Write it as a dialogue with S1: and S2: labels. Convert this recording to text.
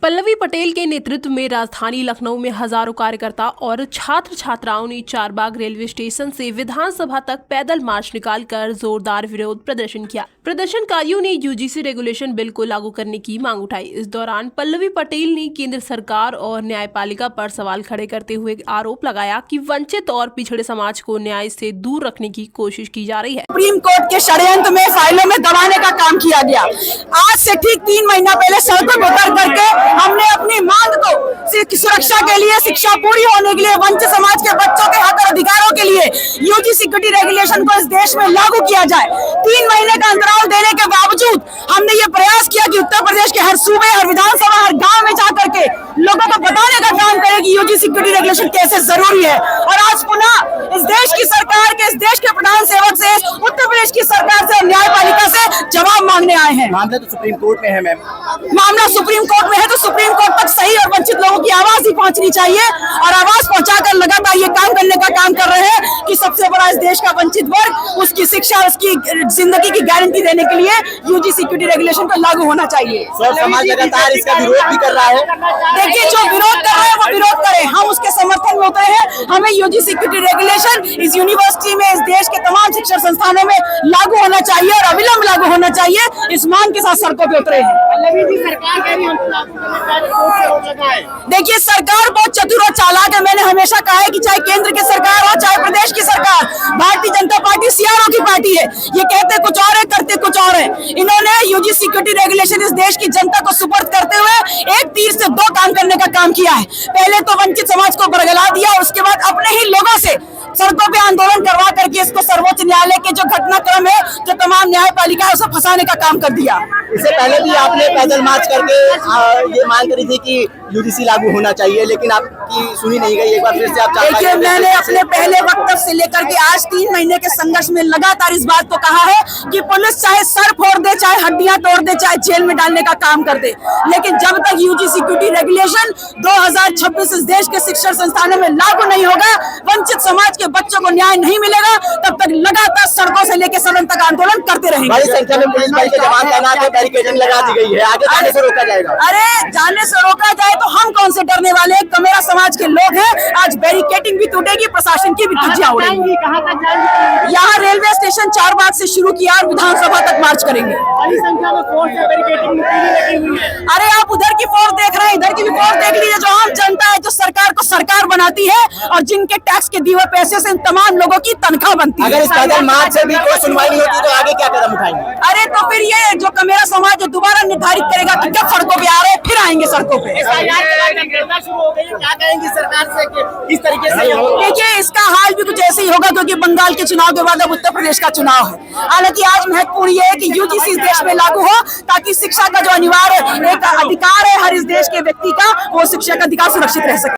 S1: पल्लवी पटेल के नेतृत्व में राजधानी लखनऊ में हजारों कार्यकर्ता और छात्र छात्राओं ने चारबाग रेलवे स्टेशन से विधानसभा तक पैदल मार्च निकालकर जोरदार विरोध प्रदर्शन किया। प्रदर्शनकारियों ने यूजीसी रेगुलेशन बिल को लागू करने की मांग उठाई। इस दौरान पल्लवी पटेल ने केंद्र सरकार और न्यायपालिका पर सवाल खड़े करते हुए आरोप लगाया कि वंचित और पिछड़े समाज को न्याय से दूर रखने की कोशिश की जा रही है।
S2: सुप्रीम कोर्ट के षड्यंत्र में फाइलों में दबाने का काम किया गया। आज से ठीक 3 महीना पहले सड़कों पर उतर करके हमने अपनी मांग को सुरक्षा के लिए, शिक्षा पूरी होने के लिए, वंचित समाज के बच्चों के हक और अधिकारों के लिए यूजी सिक्योरिटी रेगुलेशन को इस देश में लागू किया जाए। 3 महीने का अंतराल देने के बावजूद हमने ये प्रयास किया कि उत्तर प्रदेश के हर सूबे, हर विधानसभा, हर गांव में जाकर के लोगों को बताने का काम करें कि यूजी सिक्योरिटी रेगुलेशन कैसे जरूरी है। और आज पुनः इस देश की सरकार के, इस देश के प्रधान सेवक से, उत्तर प्रदेश की सरकार से, न्यायपालिका से जवाब मांगने आए हैं।
S3: मामला तो सुप्रीम कोर्ट में है मैम।
S2: मामला सुप्रीम कोर्ट में है तो सुप्रीम कोर्ट तक सही और वंचित लोगों की आवाज ही पहुंचनी चाहिए, और आवाज पहुंचाकर लगातार ये काम करने का काम कर रहे हैं कि सबसे बड़ा इस देश का वंचित वर्ग, उसकी शिक्षा, उसकी जिंदगी की गारंटी देने के लिए यूजी सिक्योरिटी रेगुलेशन को लागू होना चाहिए।
S3: समाज लगातार इसका विरोध भी कर रहा है।
S2: देखिए, जो विरोध कर रहे हैं वो विरोध करे, हम उसके समर्थन में उतरे हैं। हमें यूजी सिक्योरिटी रेगुलेशन इस यूनिवर्सिटी में, इस देश के तमाम शिक्षण संस्थानों में लागू होना चाहिए और अविलंब लागू होना चाहिए। इस मांग के साथ सड़कों पे उतरे हैं। देखिए, सरकार बहुत चतुर और चालाक है। मैंने हमेशा कहा है कि चाहे केंद्र की सरकार हो, चाहे प्रदेश की सरकार, भारतीय जनता पार्टी सीआरओ की पार्टी है। ये कहते कुछ और है, करते कुछ और है। इन्होंने यूजी सिक्योरिटी रेगुलेशन इस देश की जनता को सुपुर्द करते हुए एक तीर से 2 काम करने का काम किया है। पहले तो वंचित समाज को बरगला दिया, उसके बाद अपने ही लोगों से सड़कों पे आंदोलन करवा करके इसको सर्वोच्च न्यायालय के जो घटनाक्रम है, जो तमाम न्यायपालिका है, उसे फंसाने का काम कर दिया।
S3: इससे पहले भी आपने पैदल मार्च करके ये मांग करी थी कि यूजीसी लागू होना चाहिए, लेकिन आपकी सुनी नहीं गई। एक बार फिर से आप
S2: देखिए, मैंने अपने पहले वक्तव्य से लेकर के आज 3 महीने के संघर्ष में लगातार इस बात को कहा है कि पुलिस चाहे सर फोड़ दे, चाहे हड्डियां तोड़ दे, चाहे जेल में डालने का काम कर दे, लेकिन जब तक यूजी सिक्योरिटी रेगुलेशन 2026 इस देश के शिक्षण संस्थानों में लागू नहीं होगा, वंचित समाज के बच्चों को न्याय नहीं मिलेगा, तब तक लगातार सड़कों से लेकर सदन तक आंदोलन करते रहेंगे।
S3: बड़ी संख्या में पुलिस बल के जवान तैनात है, बैरिकेडिंग लगा दी गई है, आगे जाने से रोका जाएगा।
S2: अरे, जाने से रोका जाए तो हम कौन से डरने वाले हैं? कमेरा समाज के लोग हैं। आज बैरिकेडिंग भी टूटेगी, प्रशासन की भी धज्जियां उड़ेंगी। यहाँ रेलवे स्टेशन चारबाग से शुरू किया और विधानसभा तक मार्च करेंगे। अरे, आप उधर की फोर्स देख रहे हैं, इधर की भी फोर्स देख लीजिए। जो आम जनता है, जो सरकार को सरकार बनाती है और जिनके टैक्स के दिए हुए पैसे से इन तमाम लोगों की तनख्वाह बनती है।
S3: अगर इस पैदल मार्च से भी कोई सुनवाई नहीं होती तो आगे क्या कदम उठाएंगे?
S2: अरे, तो फिर ये जो कमेरा समाज दोबारा निर्धारित करेगा कि कब सड़कों पे आ रहे हैं, फिर आएंगे सड़कों पे।
S3: क्या कहेंगी सरकार से कि इस तरीके से?
S2: देखिए, इसका हाल भी कुछ ऐसे ही होगा, क्योंकि बंगाल के चुनाव के बाद अब उत्तर प्रदेश का चुनाव है। हालांकि आज महत्वपूर्ण ये है कि यूजीसी इस देश में लागू हो, ताकि शिक्षा का जो अनिवार्य एक अधिकार है हर इस देश के व्यक्ति का, वो शिक्षा का अधिकार सुरक्षित रह सके।